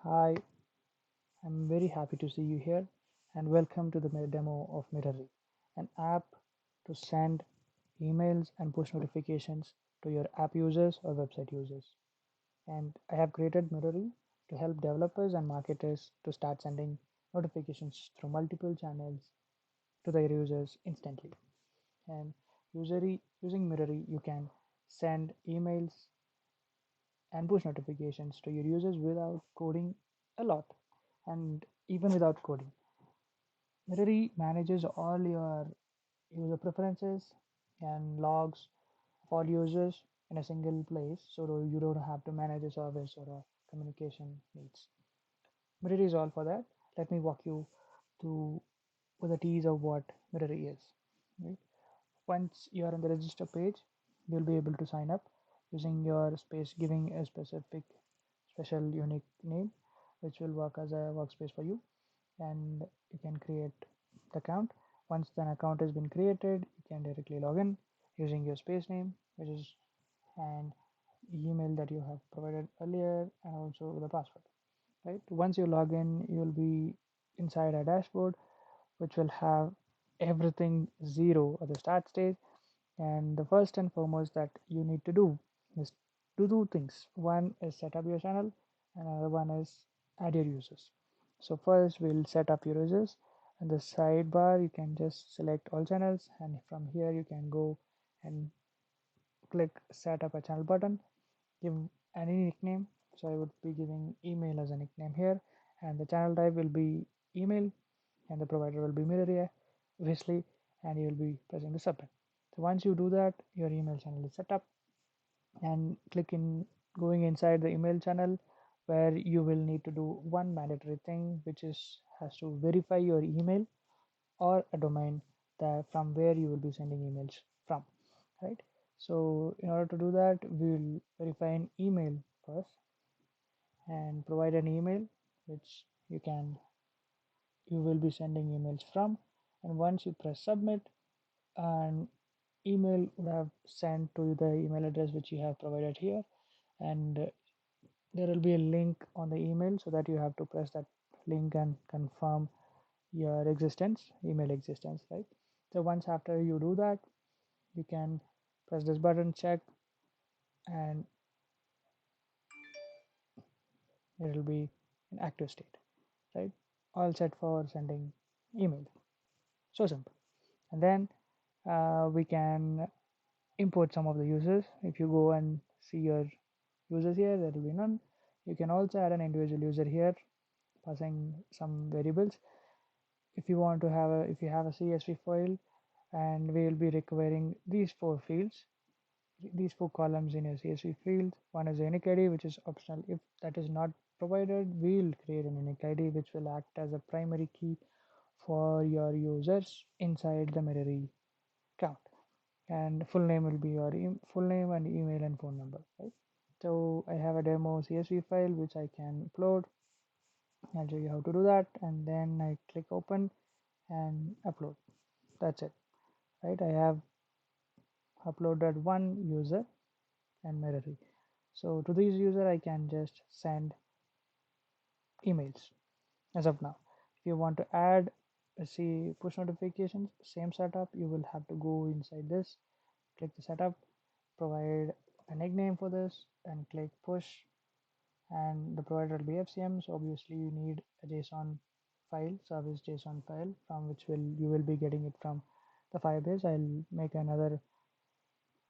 Hi, I'm very happy to see you here and welcome to the demo of Mirory, an app to send emails and push notifications to your app users or website users. And I have created Mirory to help developers and marketers to start sending notifications through multiple channels to their users instantly. And using Mirory, you can send emails and push notifications to your users without coding a lot and even without coding. Mirory manages all your user preferences and logs of all users in a single place so you don't have to manage a service or a communication needs. Mirory is all for that. Let me walk you through with a tease of what Mirory is. Right? Once you are on the register page, you'll be able to sign up using your space, giving a specific special unique name, which will work as a workspace for you, and you can create the account. Once an account has been created, you can directly log in using your space name, which is and email that you have provided earlier, and also the password. Right. Once you log in, you will be inside a dashboard, which will have everything zero at the start stage. And the first and foremost that you need to do is to do things. One is set up your channel, and another one is add your users. So first we'll set up your users. And the sidebar you can just select all channels, and from here you can go and click set up a channel button. Give any nickname. So I would be giving email as a nickname here, and the channel type will be email, and the provider will be Mirory, obviously, and you will be pressing the submit. So once you do that, your email channel is set up, and click in going inside the email channel, where you will need to do one mandatory thing, which is has to verify your email or a domain that from where you will be sending emails from, right? So in order to do that, we will verify an email first and provide an email which you will be sending emails from. And once you press submit, an email would have sent to the email address which you have provided here, and there will be a link on the email, so that you have to press that link and confirm your email existence, right? So once after you do that, you can press this button, check, and it will be in active state, right? All set for sending email. So simple. And then we can import some of the users. If you go and see your users here, there will be none. You can also add an individual user here, passing some variables. If you want to have a if you have a CSV file, and we will be requiring these four fields, these four columns in your CSV field. One is a unique ID, which is optional. If that is not provided, we'll create an unique ID which will act as a primary key for your users inside the Mirory account. And full name will be your full name and email and phone number, right? So I have a demo CSV file which I can upload. I'll show you how to do that, and then I click open and upload. That's it, right? I have uploaded one user and Mirory. So to this user, I can just send emails as of now. If you want to add, see push notifications, same setup. You will have to go inside this, click the setup, provide a nickname for this, and click push. And the provider will be FCM. So obviously you need a JSON file, service JSON file, from which will you will be getting it from the Firebase. I'll make another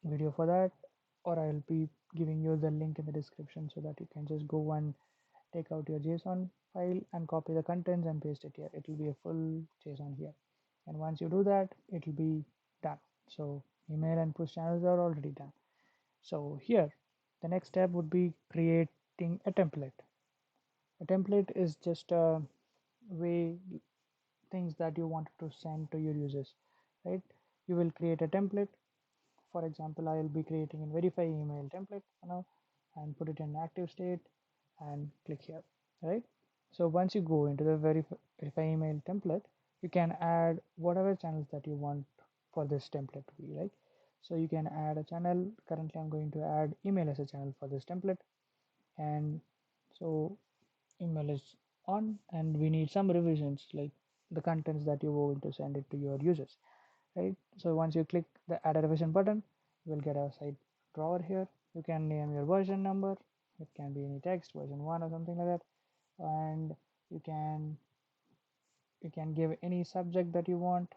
video for that, or I'll be giving you the link in the description so that you can just go and take out your JSON file and copy the contents and paste it here. It will be a full JSON here. And once you do that, it will be done. So email and push channels are already done. So here, the next step would be creating a template. A template is just a way things that you want to send to your users, right? You will create a template. For example, I will be creating a verify email template for now, and put it in active state and click here, right? So once you go into the verify email template, you can add whatever channels that you want for this template to be, right? So you can add a channel. Currently I'm going to add email as a channel for this template. And so email is on and we need some revisions like the contents that you're going to send it to your users, right? So once you click the add a revision button, you will get a side drawer here. You can name your version number. It can be any text, version 1 or something like that. And you can you can give any subject that you want,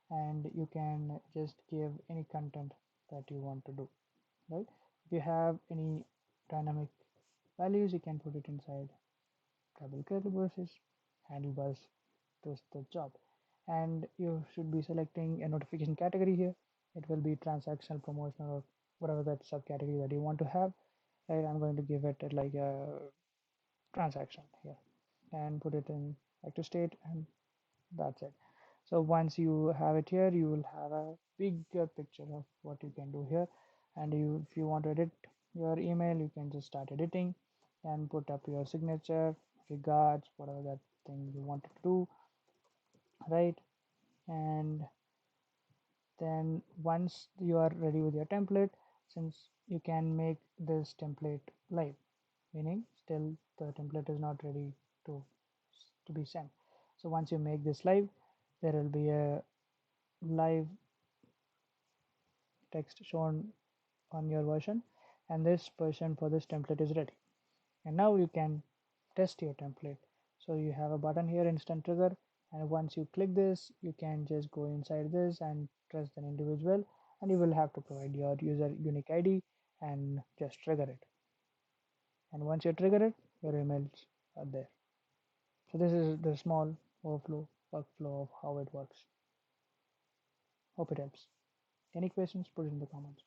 and you can just give any content that you want to do, right? If you have any dynamic values, you can put it inside double curly braces, handlebars does the job. And you should be selecting a notification category here. It will be transactional, promotional, or whatever that subcategory that you want to have. Right, I'm going to give it like a transaction here and put it in active state, and that's it. So once you have it here, you will have a bigger picture of what you can do here. And if you want to edit your email, you can just start editing and put up your signature, regards, whatever that thing you want to do, right? And then once you are ready with your template, since you can make this template live, meaning still the template is not ready to be sent. So once you make this live, there will be a live text shown on your version, and this version for this template is ready. And now you can test your template. So you have a button here, instant trigger, and once you click this, you can just go inside this and trust an individual, and you will have to provide your user unique ID and just trigger it. And once you trigger it, your emails are there. So this is the small workflow of how it works. Hope it helps. Any questions, put it in the comments.